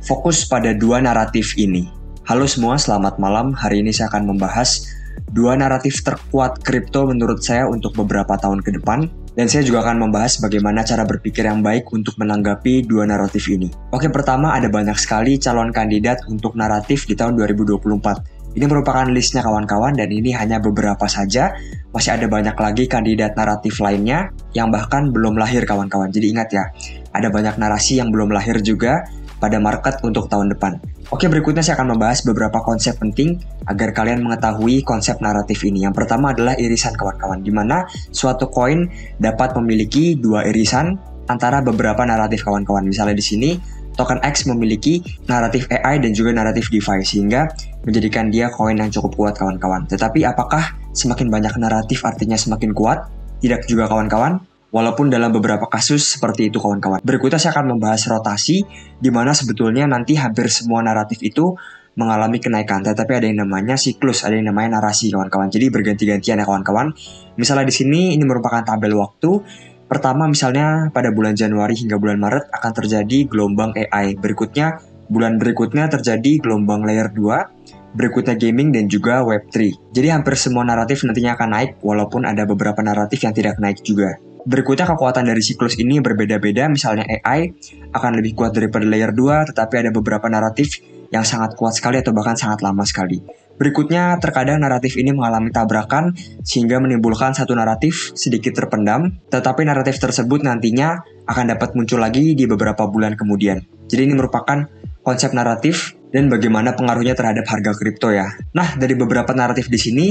fokus pada dua naratif ini. Halo semua, selamat malam. Hari ini saya akan membahas dua naratif terkuat kripto menurut saya untuk beberapa tahun ke depan. Dan saya juga akan membahas bagaimana cara berpikir yang baik untuk menanggapi dua naratif ini. Oke, pertama ada banyak sekali calon kandidat untuk naratif di tahun 2024. Ini merupakan listnya kawan-kawan dan ini hanya beberapa saja. Masih ada banyak lagi kandidat naratif lainnya yang bahkan belum lahir kawan-kawan. Jadi ingat ya, ada banyak narasi yang belum lahir juga pada market untuk tahun depan. Oke, berikutnya saya akan membahas beberapa konsep penting agar kalian mengetahui konsep naratif ini. Yang pertama adalah irisan kawan-kawan, di mana suatu koin dapat memiliki dua irisan antara beberapa naratif kawan-kawan. Misalnya di sini, token X memiliki naratif AI dan juga naratif DeFi, sehingga menjadikan dia koin yang cukup kuat kawan-kawan. Tetapi apakah semakin banyak naratif artinya semakin kuat? Tidak juga kawan-kawan. Walaupun dalam beberapa kasus seperti itu kawan-kawan. Berikutnya saya akan membahas rotasi, di mana sebetulnya nanti hampir semua naratif itu mengalami kenaikan. Tetapi ada yang namanya siklus, ada yang namanya narasi kawan-kawan. Jadi berganti-gantian ya kawan-kawan. Misalnya di sini ini merupakan tabel waktu. Pertama misalnya pada bulan Januari hingga bulan Maret akan terjadi gelombang AI. Berikutnya bulan berikutnya terjadi gelombang layer 2. Berikutnya gaming dan juga Web3. Jadi hampir semua naratif nantinya akan naik, walaupun ada beberapa naratif yang tidak naik juga. Berikutnya kekuatan dari siklus ini berbeda-beda, misalnya AI akan lebih kuat daripada layer 2, tetapi ada beberapa naratif yang sangat kuat sekali atau bahkan sangat lama sekali. Berikutnya, terkadang naratif ini mengalami tabrakan sehingga menimbulkan satu naratif sedikit terpendam, tetapi naratif tersebut nantinya akan dapat muncul lagi di beberapa bulan kemudian. Jadi ini merupakan konsep naratif dan bagaimana pengaruhnya terhadap harga kripto ya. Nah, dari beberapa naratif di sini,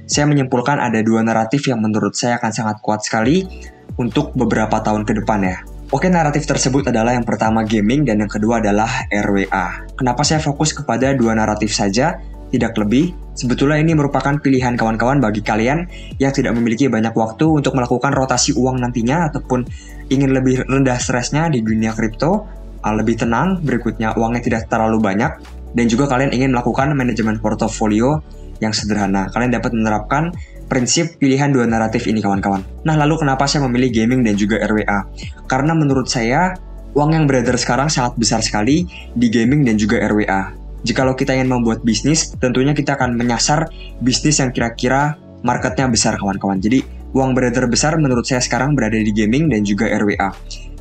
saya menyimpulkan ada dua naratif yang menurut saya akan sangat kuat sekali untuk beberapa tahun ke depan ya. Oke, naratif tersebut adalah yang pertama gaming dan yang kedua adalah RWA. Kenapa saya fokus kepada dua naratif saja, tidak lebih? Sebetulnya ini merupakan pilihan kawan-kawan bagi kalian yang tidak memiliki banyak waktu untuk melakukan rotasi uang nantinya ataupun ingin lebih rendah stresnya di dunia kripto, lebih tenang, berikutnya uangnya tidak terlalu banyak, dan juga kalian ingin melakukan manajemen portofolio yang sederhana. Kalian dapat menerapkan prinsip pilihan dua naratif ini kawan-kawan. Nah, lalu kenapa saya memilih gaming dan juga RWA? Karena menurut saya, uang yang beredar sekarang sangat besar sekali di gaming dan juga RWA. Jikalau kita ingin membuat bisnis, tentunya kita akan menyasar bisnis yang kira-kira marketnya besar kawan-kawan. Jadi, uang beredar besar menurut saya sekarang berada di gaming dan juga RWA.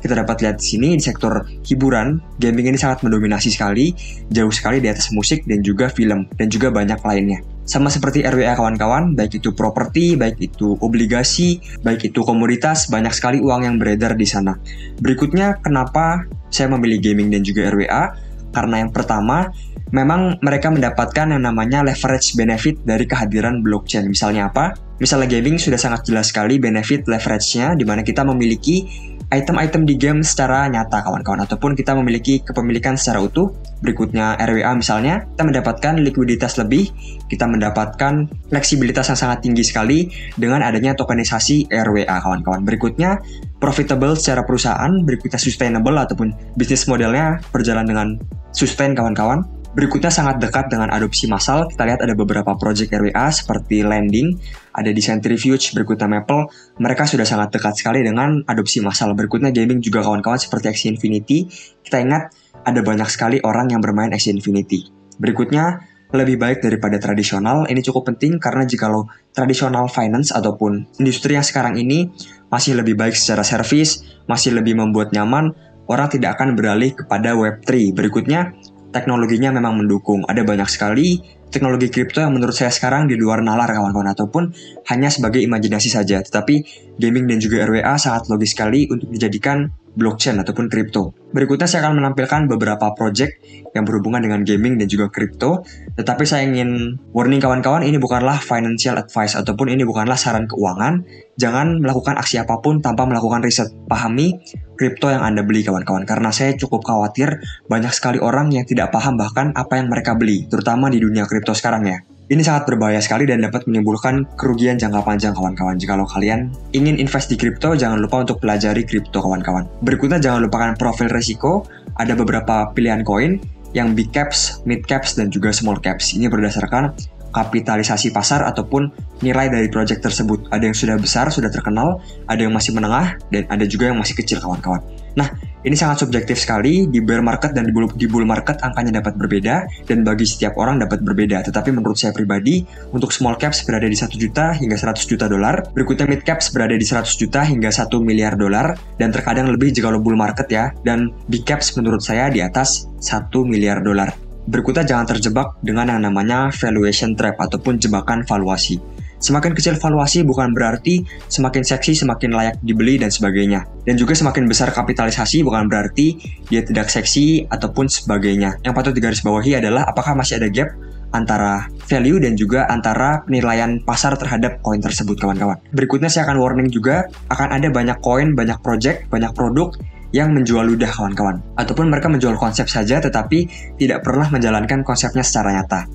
Kita dapat lihat di sini di sektor hiburan, gaming ini sangat mendominasi sekali, jauh sekali di atas musik dan juga film, dan juga banyak lainnya. Sama seperti RWA kawan-kawan, baik itu properti, baik itu obligasi, baik itu komoditas, banyak sekali uang yang beredar di sana. Berikutnya, kenapa saya memilih gaming dan juga RWA? Karena yang pertama, memang mereka mendapatkan yang namanya leverage benefit dari kehadiran blockchain. Misalnya apa? Misalnya gaming sudah sangat jelas sekali benefit leverage-nya, di mana kita memiliki item-item di game secara nyata kawan-kawan, ataupun kita memiliki kepemilikan secara utuh. Berikutnya RWA misalnya, kita mendapatkan likuiditas lebih, kita mendapatkan fleksibilitas yang sangat tinggi sekali dengan adanya tokenisasi RWA kawan-kawan. Berikutnya profitable secara perusahaan, berikutnya sustainable ataupun bisnis modelnya berjalan dengan sustain kawan-kawan. Berikutnya sangat dekat dengan adopsi massal. Kita lihat ada beberapa project RWA seperti Lending, ada di Centrifuge, berikutnya Maple. Mereka sudah sangat dekat sekali dengan adopsi massal. Berikutnya gaming juga kawan-kawan seperti Axie Infinity. Kita ingat ada banyak sekali orang yang bermain Axie Infinity. Berikutnya lebih baik daripada tradisional. Ini cukup penting karena jikalau tradisional finance ataupun industri yang sekarang ini masih lebih baik secara service, masih lebih membuat nyaman, orang tidak akan beralih kepada Web3. Berikutnya teknologinya memang mendukung. Ada banyak sekali teknologi kripto yang menurut saya sekarang di luar nalar kawan-kawan, ataupun hanya sebagai imajinasi saja. Tetapi gaming dan juga RWA sangat logis sekali untuk dijadikan blockchain ataupun kripto. Berikutnya saya akan menampilkan beberapa project yang berhubungan dengan gaming dan juga kripto. Tetapi saya ingin warning kawan-kawan, ini bukanlah financial advice ataupun ini bukanlah saran keuangan. Jangan melakukan aksi apapun tanpa melakukan riset. Pahami kripto yang Anda beli kawan-kawan, karena saya cukup khawatir banyak sekali orang yang tidak paham bahkan apa yang mereka beli, terutama di dunia kripto sekarang ya. Ini sangat berbahaya sekali dan dapat menimbulkan kerugian jangka panjang kawan-kawan. Jikalau kalian ingin invest di kripto, jangan lupa untuk pelajari kripto kawan-kawan. Berikutnya jangan lupakan profil risiko. Ada beberapa pilihan koin yang big caps, mid caps, dan juga small caps. Ini berdasarkan kapitalisasi pasar ataupun nilai dari project tersebut. Ada yang sudah besar, sudah terkenal, ada yang masih menengah, dan ada juga yang masih kecil kawan-kawan. Nah, Ini sangat subjektif sekali, di bear market dan di bull market angkanya dapat berbeda, dan bagi setiap orang dapat berbeda. Tetapi menurut saya pribadi, untuk small caps berada di 1 juta hingga 100 juta dolar, berikutnya mid caps berada di 100 juta hingga 1 miliar dolar, dan terkadang lebih jika lo bull market ya, dan big caps menurut saya di atas 1 miliar dolar. Berikutnya jangan terjebak dengan yang namanya valuation trap ataupun jebakan valuasi. Semakin kecil valuasi bukan berarti semakin seksi, semakin layak dibeli, dan sebagainya. Dan juga semakin besar kapitalisasi bukan berarti dia tidak seksi ataupun sebagainya. Yang patut digarisbawahi adalah apakah masih ada gap antara value dan juga antara penilaian pasar terhadap koin tersebut, kawan-kawan. Berikutnya saya akan warning juga, akan ada banyak koin, banyak project, banyak produk yang menjual ludah, kawan-kawan. Ataupun mereka menjual konsep saja tetapi tidak pernah menjalankan konsepnya secara nyata.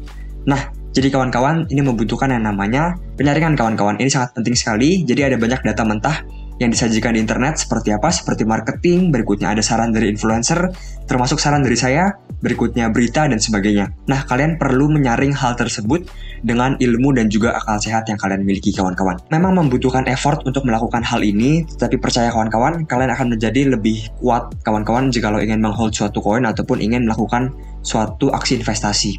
Nah, jadi kawan-kawan, ini membutuhkan yang namanya penyaringan, kawan-kawan. Ini sangat penting sekali. Jadi ada banyak data mentah yang disajikan di internet seperti apa? Seperti marketing, berikutnya ada saran dari influencer, termasuk saran dari saya, berikutnya berita, dan sebagainya. Nah, kalian perlu menyaring hal tersebut dengan ilmu dan juga akal sehat yang kalian miliki, kawan-kawan. Memang membutuhkan effort untuk melakukan hal ini, tetapi percaya kawan-kawan, kalian akan menjadi lebih kuat, kawan-kawan, jika lo ingin menghold suatu koin ataupun ingin melakukan suatu aksi investasi.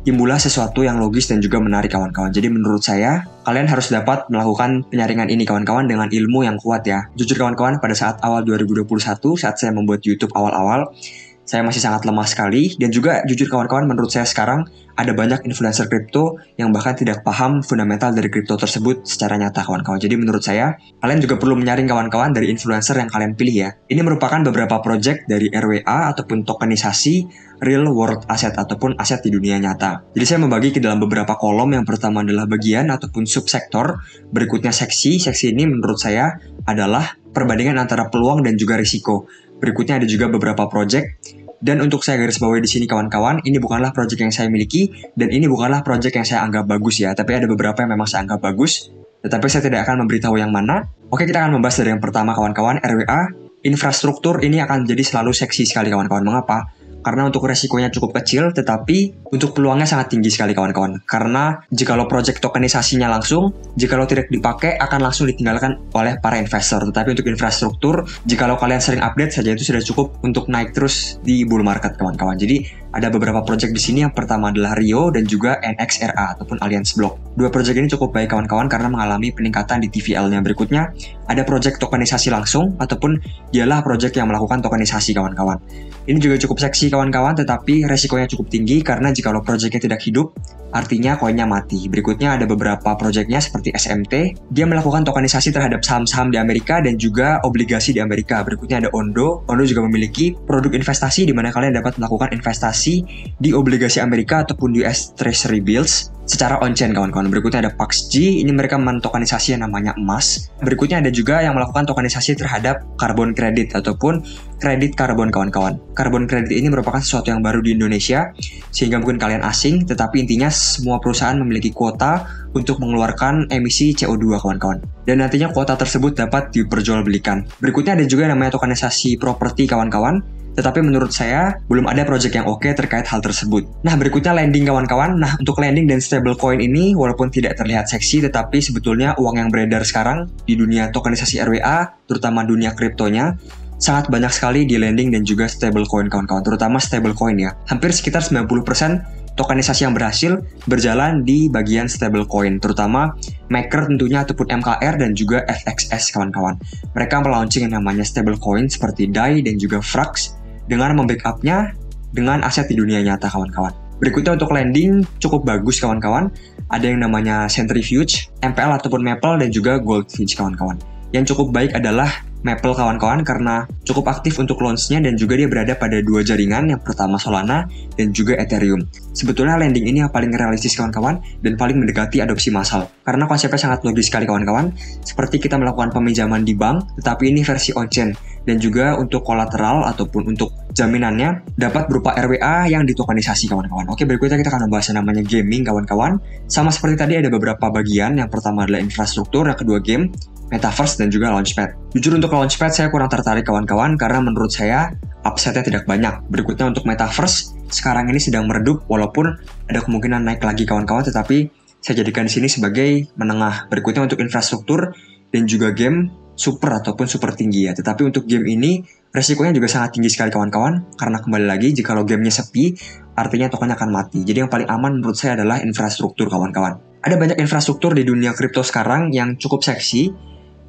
Timbullah sesuatu yang logis dan juga menarik, kawan-kawan. Jadi menurut saya, kalian harus dapat melakukan penyaringan ini, kawan-kawan, dengan ilmu yang kuat ya. Jujur kawan-kawan, pada saat awal 2021, saat saya membuat YouTube awal-awal, saya masih sangat lemah sekali. Dan juga jujur kawan-kawan, menurut saya sekarang ada banyak influencer kripto yang bahkan tidak paham fundamental dari kripto tersebut secara nyata, kawan-kawan. Jadi menurut saya, kalian juga perlu menyaring, kawan-kawan, dari influencer yang kalian pilih ya. Ini merupakan beberapa project dari RWA ataupun tokenisasi real world asset ataupun aset di dunia nyata. Jadi saya membagi ke dalam beberapa kolom. Yang pertama adalah bagian ataupun subsektor, berikutnya seksi. Seksi ini menurut saya adalah perbandingan antara peluang dan juga risiko. Berikutnya ada juga beberapa project. Dan untuk saya garis bawahi di sini, kawan-kawan, ini bukanlah project yang saya miliki dan ini bukanlah project yang saya anggap bagus ya. Tapi ada beberapa yang memang saya anggap bagus, tetapi saya tidak akan memberitahu yang mana. Oke, kita akan membahas dari yang pertama, kawan-kawan, RWA. Infrastruktur ini akan jadi selalu seksi sekali, kawan-kawan. Mengapa? Karena untuk resikonya cukup kecil, tetapi untuk peluangnya sangat tinggi sekali, kawan-kawan. Karena jika lo project tokenisasinya langsung, jika lo tidak dipakai, akan langsung ditinggalkan oleh para investor. Tetapi untuk infrastruktur, jika lo kalian sering update saja, itu sudah cukup untuk naik terus di bull market, kawan-kawan. Jadi, ada beberapa project di sini. Yang pertama adalah Rio dan juga NXRA ataupun Alliance Block. Dua project ini cukup baik, kawan-kawan, karena mengalami peningkatan di TVL-nya. Berikutnya, ada project tokenisasi langsung ataupun dialah project yang melakukan tokenisasi, kawan-kawan. Ini juga cukup seksi, kawan-kawan, tetapi resikonya cukup tinggi karena jika lo projectnya tidak hidup, artinya koinnya mati. Berikutnya ada beberapa projectnya seperti SMT. Dia melakukan tokenisasi terhadap saham-saham di Amerika dan juga obligasi di Amerika. Berikutnya ada Ondo. Ondo juga memiliki produk investasi di mana kalian dapat melakukan investasi di obligasi Amerika ataupun US Treasury Bills secara on-chain, kawan-kawan. Berikutnya ada PaxG. Ini mereka mentokenisasi yang namanya emas. Berikutnya ada juga yang melakukan tokenisasi terhadap carbon credit ataupun kredit karbon, kawan-kawan. Carbon credit ini merupakan sesuatu yang baru di Indonesia, sehingga mungkin kalian asing, tetapi intinya semua perusahaan memiliki kuota untuk mengeluarkan emisi CO2, kawan-kawan. Dan nantinya kuota tersebut dapat diperjualbelikan. Berikutnya ada juga yang namanya tokenisasi properti, kawan-kawan. Tetapi menurut saya, belum ada project yang oke terkait hal tersebut. Nah, berikutnya lending, kawan-kawan. Nah, untuk lending dan stablecoin ini, walaupun tidak terlihat seksi, tetapi sebetulnya uang yang beredar sekarang di dunia tokenisasi RWA, terutama dunia kriptonya, sangat banyak sekali di lending dan juga stablecoin, kawan-kawan. Terutama stablecoin ya. Hampir sekitar 90% tokenisasi yang berhasil berjalan di bagian stablecoin, terutama Maker tentunya ataupun MKR dan juga FXS, kawan-kawan. Mereka melaunching yang namanya stablecoin seperti DAI dan juga Frax dengan membackupnya dengan aset di dunia nyata, kawan-kawan. Berikutnya untuk lending cukup bagus, kawan-kawan. Ada yang namanya Centrifuge, MPL ataupun Maple dan juga Goldfinch, kawan-kawan. Yang cukup baik adalah Maple, kawan-kawan, karena cukup aktif untuk launch-nya dan juga dia berada pada dua jaringan, yang pertama Solana dan juga Ethereum. Sebetulnya lending ini yang paling realistis, kawan-kawan, dan paling mendekati adopsi massal. Karena konsepnya sangat logis sekali, kawan-kawan. Seperti kita melakukan peminjaman di bank, tetapi ini versi on-chain. Dan juga untuk kolateral ataupun untuk jaminannya dapat berupa RWA yang ditokenisasi, kawan-kawan. Oke, berikutnya kita akan membahas yang namanya gaming, kawan-kawan. Sama seperti tadi ada beberapa bagian. Yang pertama adalah infrastruktur, yang kedua game, Metaverse, dan juga Launchpad. Jujur untuk Launchpad saya kurang tertarik, kawan-kawan, karena menurut saya upside-nya tidak banyak. Berikutnya untuk Metaverse, sekarang ini sedang meredup walaupun ada kemungkinan naik lagi, kawan-kawan, tetapi saya jadikan di sini sebagai menengah. Berikutnya untuk infrastruktur dan juga game super ataupun super tinggi ya. Tetapi untuk game ini Resikonya juga sangat tinggi sekali kawan-kawan, karena kembali lagi jika gamenya sepi, artinya tokennya akan mati. Jadi yang paling aman menurut saya adalah infrastruktur kawan-kawan. Ada banyak infrastruktur di dunia kripto sekarang yang cukup seksi.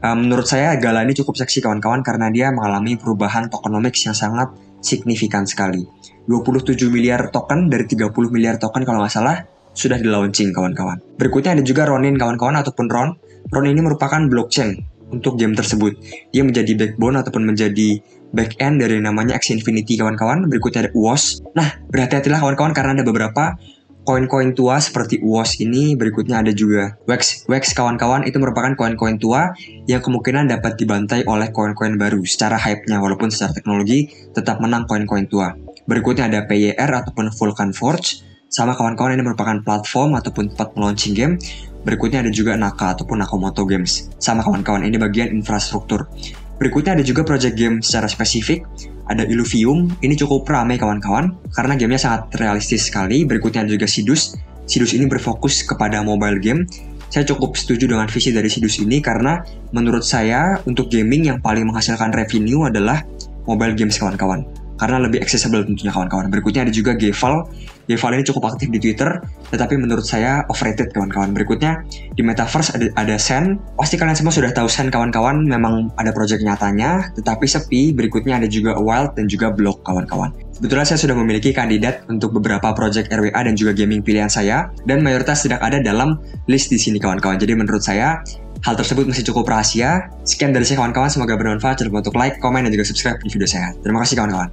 Menurut saya Gala ini cukup seksi kawan-kawan karena dia mengalami perubahan tokenomics yang sangat signifikan sekali. 27 miliar token dari 30 miliar token kalau nggak salah sudah di launching kawan-kawan. Berikutnya ada juga Ronin kawan-kawan ataupun Ron. Ron ini merupakan blockchain untuk game tersebut. Dia menjadi backbone ataupun menjadi back-end dari namanya Axie Infinity kawan-kawan. Berikutnya ada UOS. Nah, berhati-hatilah kawan-kawan karena ada beberapa koin-koin tua seperti UOS ini. Berikutnya ada juga Wax. Wax kawan-kawan itu merupakan koin-koin tua yang kemungkinan dapat dibantai oleh koin-koin baru secara hype-nya, walaupun secara teknologi tetap menang koin-koin tua. Berikutnya ada PYR ataupun Vulcan Forge. Sama kawan-kawan ini merupakan platform ataupun tempat launching game. Berikutnya ada juga Naka ataupun Nakamoto Games. Sama kawan-kawan ini bagian infrastruktur. Berikutnya ada juga project game secara spesifik. Ada Illuvium, ini cukup ramai kawan-kawan karena gamenya sangat realistis sekali. Berikutnya ada juga Sidus. Sidus ini berfokus kepada mobile game. Saya cukup setuju dengan visi dari Sidus ini karena menurut saya untuk gaming yang paling menghasilkan revenue adalah mobile games kawan-kawan. Karena lebih accessible tentunya kawan-kawan. Berikutnya ada juga Geval. Geval ini cukup aktif di Twitter, tetapi menurut saya overrated kawan-kawan. Berikutnya di Metaverse ada Sen. Pasti kalian semua sudah tahu Sen kawan-kawan, memang ada project nyatanya, tetapi sepi. Berikutnya ada juga Wild dan juga Block kawan-kawan. Sebetulnya saya sudah memiliki kandidat untuk beberapa project RWA dan juga gaming pilihan saya, dan mayoritas tidak ada dalam list di sini kawan-kawan. Jadi menurut saya hal tersebut masih cukup rahasia. Sekian dari saya kawan-kawan, semoga bermanfaat. Jangan lupa untuk like, komen, dan juga subscribe di video saya. Terima kasih kawan-kawan.